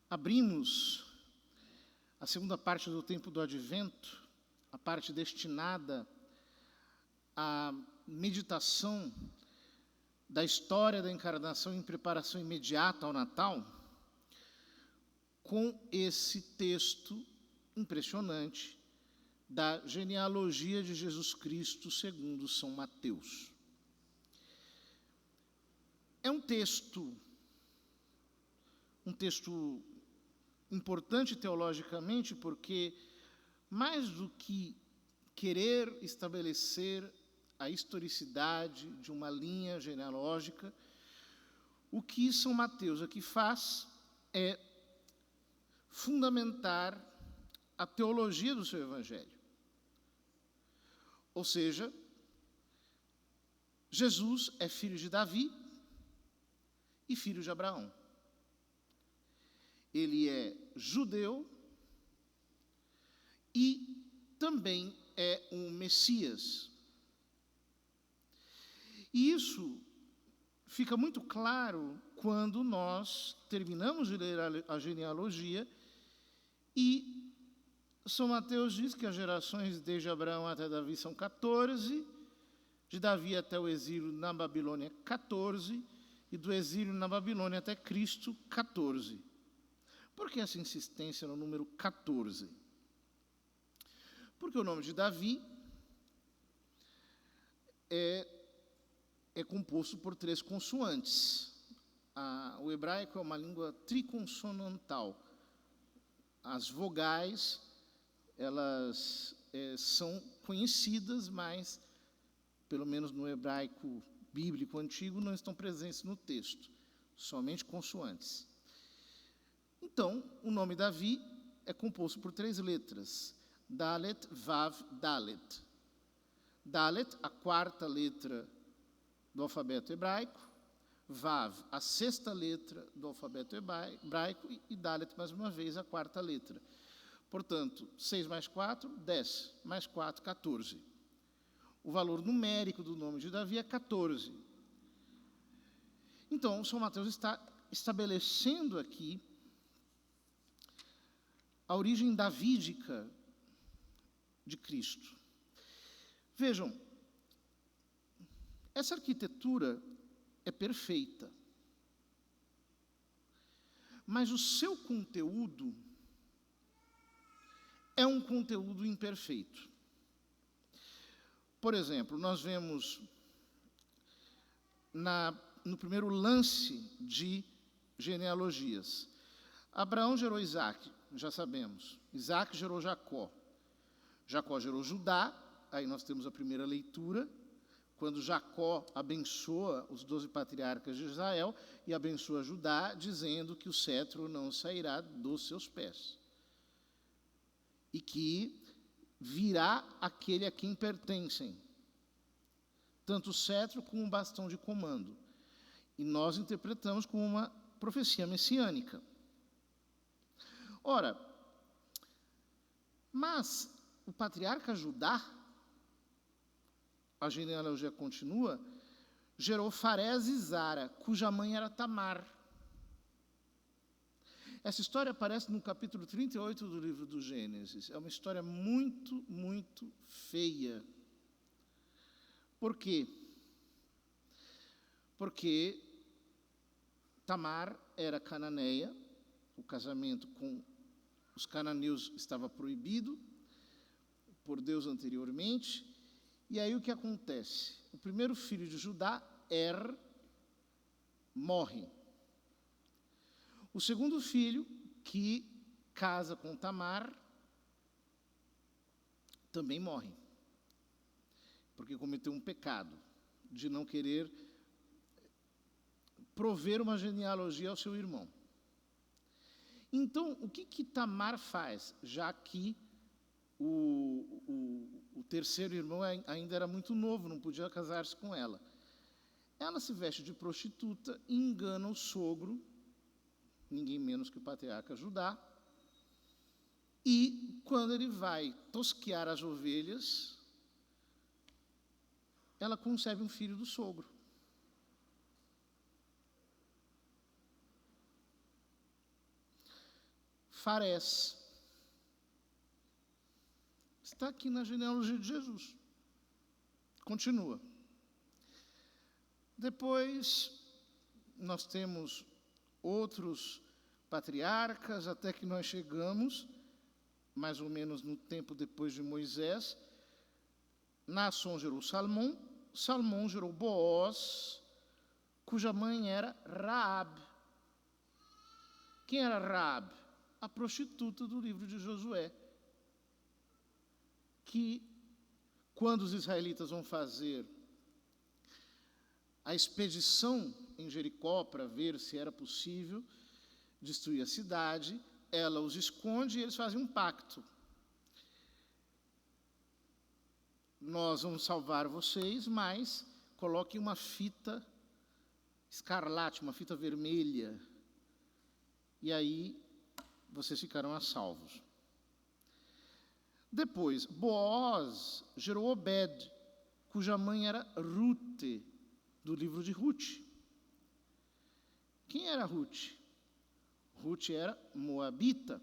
Abrimos a segunda parte do tempo do Advento, a parte destinada à meditação da história da encarnação em preparação imediata ao Natal, com esse texto impressionante da genealogia de Jesus Cristo segundo São Mateus. É um texto importante teologicamente, porque mais do que querer estabelecer a historicidade de uma linha genealógica, o que São Mateus aqui faz é fundamentar a teologia do seu evangelho. Ou seja, Jesus é filho de Davi e filho de Abraão. Ele é judeu e também é um Messias. E isso fica muito claro quando nós terminamos de ler a genealogia e São Mateus diz que as gerações desde Abraão até Davi são 14, de Davi até o exílio na Babilônia, 14, e do exílio na Babilônia até Cristo, 14. Por que essa insistência no número 14? Porque o nome de Davi é composto por 3 consoantes. O hebraico é uma língua triconsonantal. As vogais, elas são conhecidas, mas, pelo menos no hebraico bíblico antigo, não estão presentes no texto. Somente consoantes. Então, o nome Davi é composto por 3 letras. Dalet, Vav, Dalet. Dalet, a 4ª letra do alfabeto hebraico. Vav, a 6ª letra do alfabeto hebraico. E Dalet, mais uma vez, a 4ª letra. Portanto, 6 mais 4, 10. Mais 4, 14. O valor numérico do nome de Davi é 14. Então, São Mateus está estabelecendo aqui a origem davídica de Cristo. Vejam, essa arquitetura é perfeita, mas o seu conteúdo é um conteúdo imperfeito. Por exemplo, nós vemos no primeiro lance de genealogias, Abraão gerou Isaac, já sabemos. Isaac gerou Jacó. Jacó gerou Judá, aí nós temos a primeira leitura, quando Jacó abençoa os 12 patriarcas de Israel e abençoa Judá, dizendo que o cetro não sairá dos seus pés. E que virá aquele a quem pertencem, tanto o cetro como o bastão de comando. E nós interpretamos como uma profecia messiânica. Ora, mas o patriarca Judá, a genealogia continua, gerou Farés e Zara, cuja mãe era Tamar. Essa história aparece no capítulo 38 do livro do Gênesis. É uma história muito, muito feia. Por quê? Porque Tamar era cananeia, o casamento com os cananeus estava proibido por Deus anteriormente, e aí o que acontece? O primeiro filho de Judá, morre. O segundo filho, que casa com Tamar, também morre, porque cometeu um pecado de não querer prover uma genealogia ao seu irmão. Então, o que Tamar faz, já que o terceiro irmão ainda era muito novo, não podia casar-se com ela? Ela se veste de prostituta e engana o sogro, ninguém menos que o patriarca Judá, e quando ele vai tosquear as ovelhas, ela concebe um filho do sogro. Farés. Está aqui na genealogia de Jesus. Continua. Depois, nós temos outros patriarcas, até que nós chegamos, mais ou menos no tempo depois de Moisés. Naasson gerou Salmão, Salmão gerou Booz, cuja mãe era Raabe. Quem era Raabe? A prostituta do livro de Josué, que, quando os israelitas vão fazer a expedição em Jericó para ver se era possível destruir a cidade, ela os esconde e eles fazem um pacto. Nós vamos salvar vocês, mas coloque uma fita escarlate, uma fita vermelha, e aí vocês ficarão a salvos. Depois, Booz gerou Obed, cuja mãe era Rute, do livro de Rute. Quem era Rute? Rute era moabita.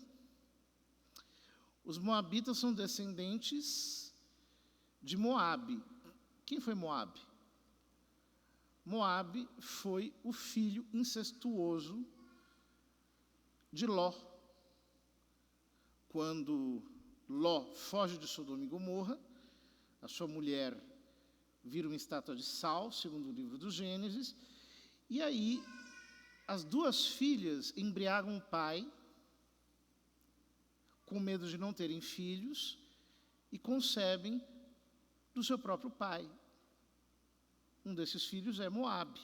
Os moabitas são descendentes de Moabe. Quem foi Moabe? Moabe foi o filho incestuoso de Ló. Quando Ló foge de Sodoma e Gomorra, a sua mulher vira uma estátua de sal, segundo o livro do Gênesis, e aí as duas filhas embriagam o pai, com medo de não terem filhos, e concebem do seu próprio pai. Um desses filhos é Moabe.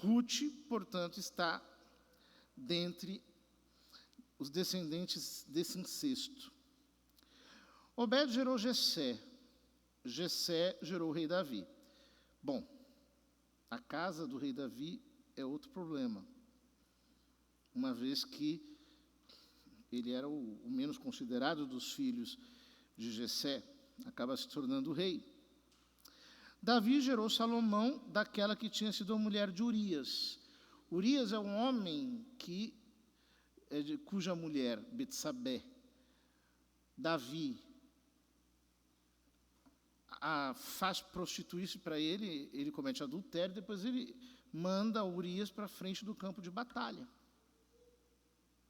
Rute, portanto, está dentre os descendentes desse incesto. Obed gerou Jessé. Jessé gerou o rei Davi. Bom, a casa do rei Davi é outro problema, uma vez que ele era o menos considerado dos filhos de Jessé, acaba se tornando rei. Davi gerou Salomão daquela que tinha sido a mulher de Urias. Urias é um homem cuja mulher, Betsabé, Davi faz prostituir-se para ele, ele comete adultério, depois ele manda Urias para frente do campo de batalha.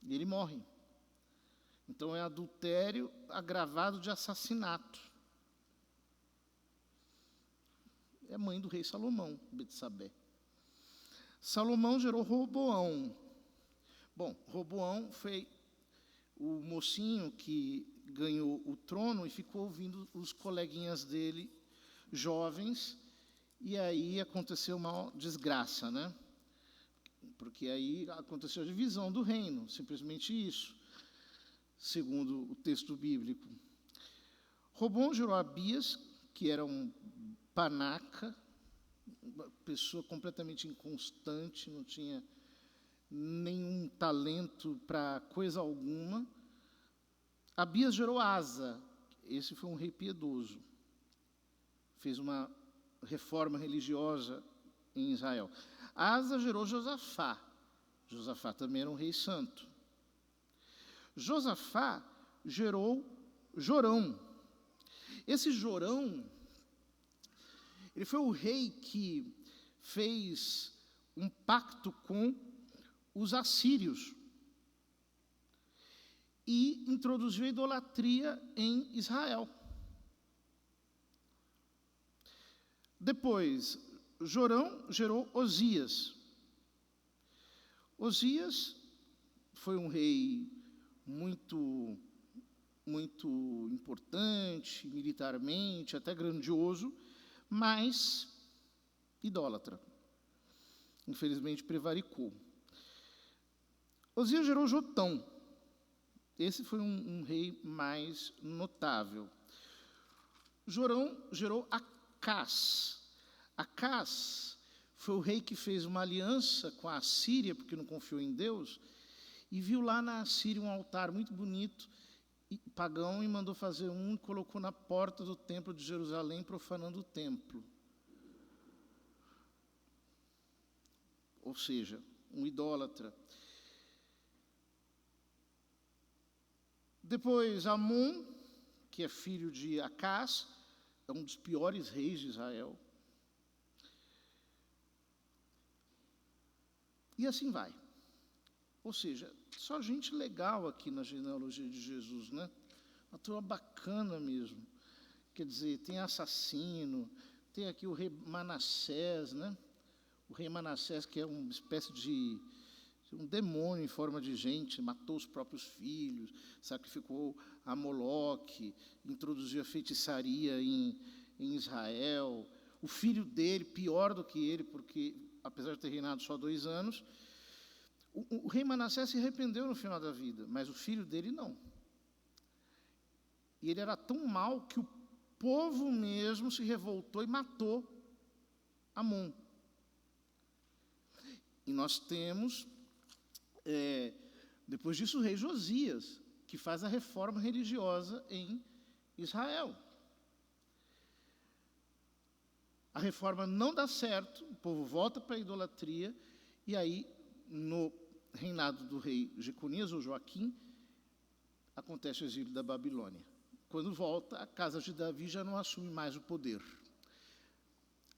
E ele morre. Então é adultério agravado de assassinato. É mãe do rei Salomão, Betsabé. Salomão gerou Roboão. Bom, Roboão foi o mocinho que ganhou o trono e ficou ouvindo os coleguinhas dele, jovens, e aí aconteceu uma desgraça, né? Porque aí aconteceu a divisão do reino, simplesmente isso, segundo o texto bíblico. Roboão gerou Abias, que era um panaca, uma pessoa completamente inconstante, não tinha nenhum talento para coisa alguma. Abias gerou Asa. Esse foi um rei piedoso. Fez uma reforma religiosa em Israel. Asa gerou Josafá. Josafá também era um rei santo. Josafá gerou Jorão. Esse Jorão, ele foi o rei que fez um pacto com os assírios e introduziu a idolatria em Israel. Depois, Jorão gerou Osias. Osias foi um rei muito importante, militarmente, até grandioso, mas idólatra. Infelizmente, prevaricou. Osias gerou Jotão. Esse foi um rei mais notável. Jorão gerou Acás. Acás foi o rei que fez uma aliança com a Assíria, porque não confiou em Deus, e viu lá na Assíria um altar muito bonito, pagão, e mandou fazer um e colocou na porta do templo de Jerusalém, profanando o templo. Ou seja, um idólatra. Depois, Amon, que é filho de Acás, é um dos piores reis de Israel. E assim vai. Ou seja, só gente legal aqui na genealogia de Jesus, né? Uma turma bacana mesmo. Quer dizer, tem assassino, tem aqui o rei Manassés, né? O rei Manassés, que é uma espécie de um demônio em forma de gente, matou os próprios filhos, sacrificou a Moloque, introduziu a feitiçaria em Israel. O filho dele, pior do que ele, porque, apesar de ter reinado só 2 anos, o rei Manassés se arrependeu no final da vida, mas o filho dele não. E ele era tão mau que o povo mesmo se revoltou e matou Amon. E nós temos, depois disso, o rei Josias, que faz a reforma religiosa em Israel. A reforma não dá certo, o povo volta para a idolatria, e aí, no reinado do rei Jeconias, ou Joaquim, acontece o exílio da Babilônia. Quando volta, a casa de Davi já não assume mais o poder.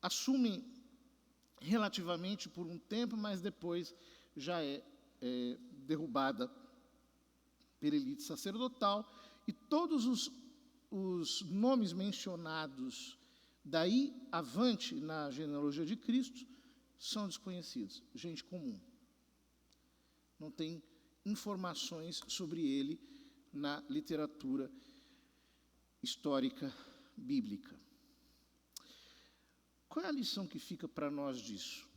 Assume relativamente por um tempo, mas depois já é derrubada pela elite sacerdotal, e todos os nomes mencionados daí avante na genealogia de Cristo são desconhecidos, gente comum. Não tem informações sobre ele na literatura histórica bíblica. Qual é a lição que fica para nós disso?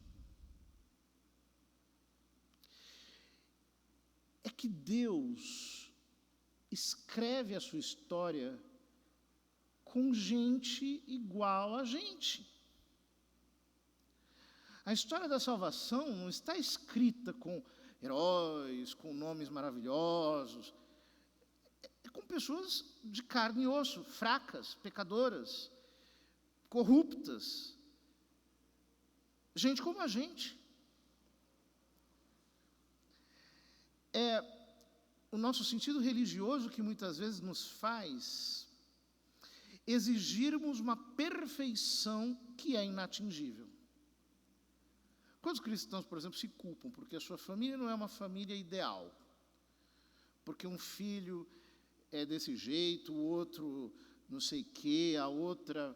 É que Deus escreve a sua história com gente igual a gente. A história da salvação não está escrita com heróis, com nomes maravilhosos. É com pessoas de carne e osso, fracas, pecadoras, corruptas. Gente como a gente. É o nosso sentido religioso que muitas vezes nos faz exigirmos uma perfeição que é inatingível. Quantos cristãos, por exemplo, se culpam porque a sua família não é uma família ideal? Porque um filho é desse jeito, o outro não sei o quê, a outra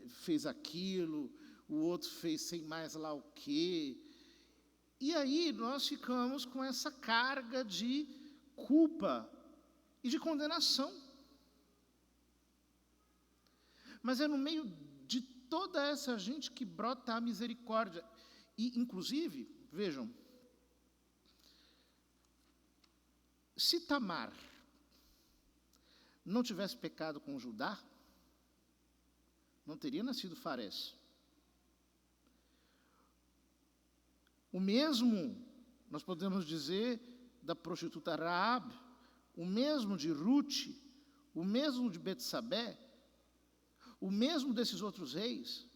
fez aquilo, o outro fez sem mais lá o quê. E aí nós ficamos com essa carga de culpa e de condenação. Mas é no meio de toda essa gente que brota a misericórdia. E, inclusive, vejam, se Tamar não tivesse pecado com Judá, não teria nascido Farés. O mesmo, nós podemos dizer, da prostituta Raabe, o mesmo de Rute, o mesmo de Betsabé, o mesmo desses outros reis.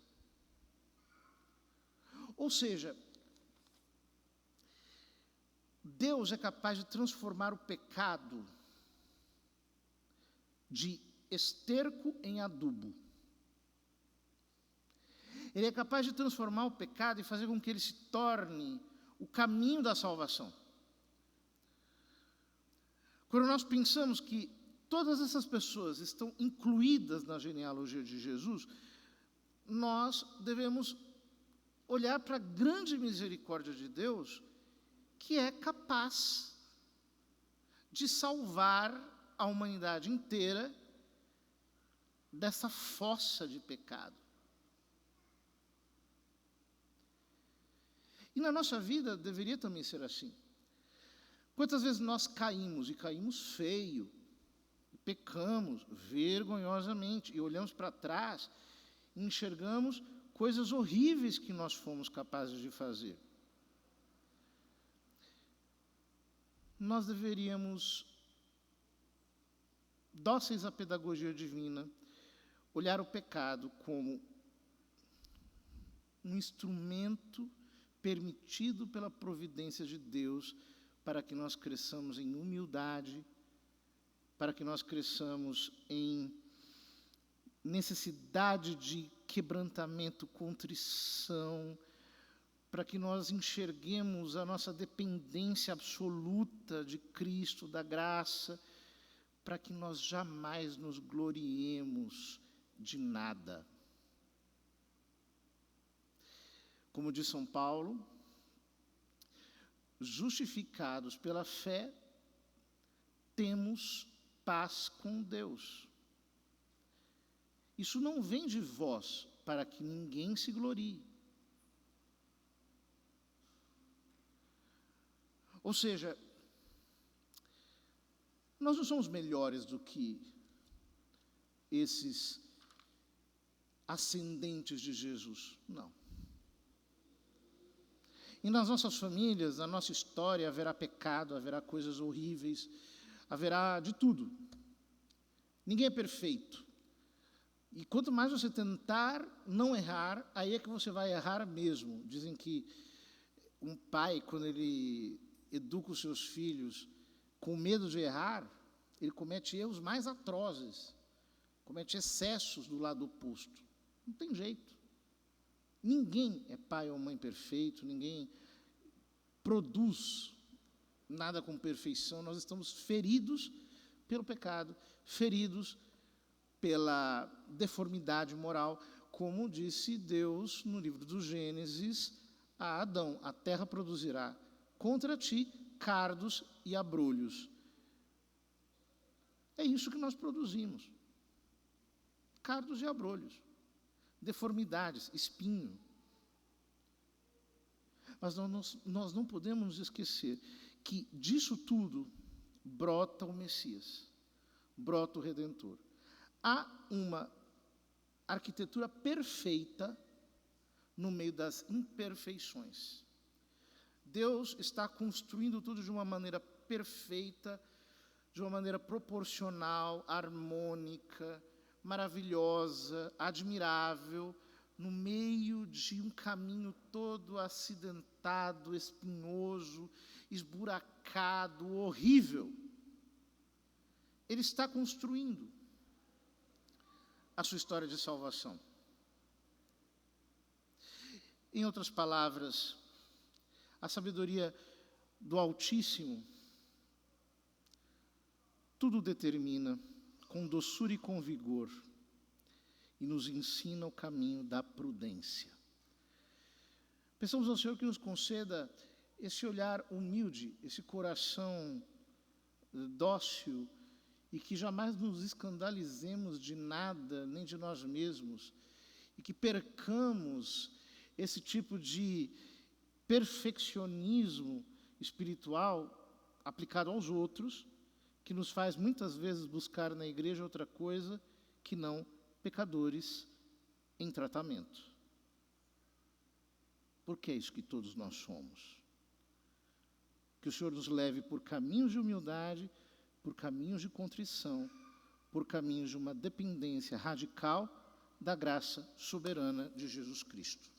Ou seja, Deus é capaz de transformar o pecado de esterco em adubo. Ele é capaz de transformar o pecado e fazer com que ele se torne o caminho da salvação. Quando nós pensamos que todas essas pessoas estão incluídas na genealogia de Jesus, nós devemos olhar para a grande misericórdia de Deus, que é capaz de salvar a humanidade inteira dessa fossa de pecado. E na nossa vida deveria também ser assim. Quantas vezes nós caímos, e caímos feio, e pecamos vergonhosamente, e olhamos para trás e enxergamos coisas horríveis que nós fomos capazes de fazer. Nós deveríamos, dóceis à pedagogia divina, olhar o pecado como um instrumento permitido pela providência de Deus para que nós cresçamos em humildade, para que nós cresçamos em necessidade de quebrantamento, contrição, para que nós enxerguemos a nossa dependência absoluta de Cristo, da graça, para que nós jamais nos gloriemos de nada. Como diz São Paulo, justificados pela fé, temos paz com Deus. Isso não vem de vós, para que ninguém se glorie. Ou seja, nós não somos melhores do que esses ascendentes de Jesus, não. E nas nossas famílias, na nossa história, haverá pecado, haverá coisas horríveis, haverá de tudo. Ninguém é perfeito. E quanto mais você tentar não errar, aí é que você vai errar mesmo. Dizem que um pai, quando ele educa os seus filhos com medo de errar, ele comete erros mais atrozes, comete excessos do lado oposto. Não tem jeito. Ninguém é pai ou mãe perfeito, ninguém produz nada com perfeição. Nós estamos feridos pelo pecado, feridos pela deformidade moral, como disse Deus no livro do Gênesis a Adão: a terra produzirá contra ti cardos e abrolhos. É isso que nós produzimos: cardos e abrolhos, deformidades, espinho. Mas nós não podemos nos esquecer que disso tudo brota o Messias, brota o Redentor. Há uma arquitetura perfeita no meio das imperfeições. Deus está construindo tudo de uma maneira perfeita, de uma maneira proporcional, harmônica, maravilhosa, admirável, no meio de um caminho todo acidentado, espinhoso, esburacado, horrível. Ele está construindo a sua história de salvação. Em outras palavras, a sabedoria do Altíssimo tudo determina com doçura e com vigor e nos ensina o caminho da prudência. Peçamos ao Senhor que nos conceda esse olhar humilde, esse coração dócil, e que jamais nos escandalizemos de nada, nem de nós mesmos, e que percamos esse tipo de perfeccionismo espiritual aplicado aos outros, que nos faz muitas vezes buscar na igreja outra coisa que não pecadores em tratamento. Porque é isso que todos nós somos. Que o Senhor nos leve por caminhos de humildade, por caminhos de contrição, por caminhos de uma dependência radical da graça soberana de Jesus Cristo.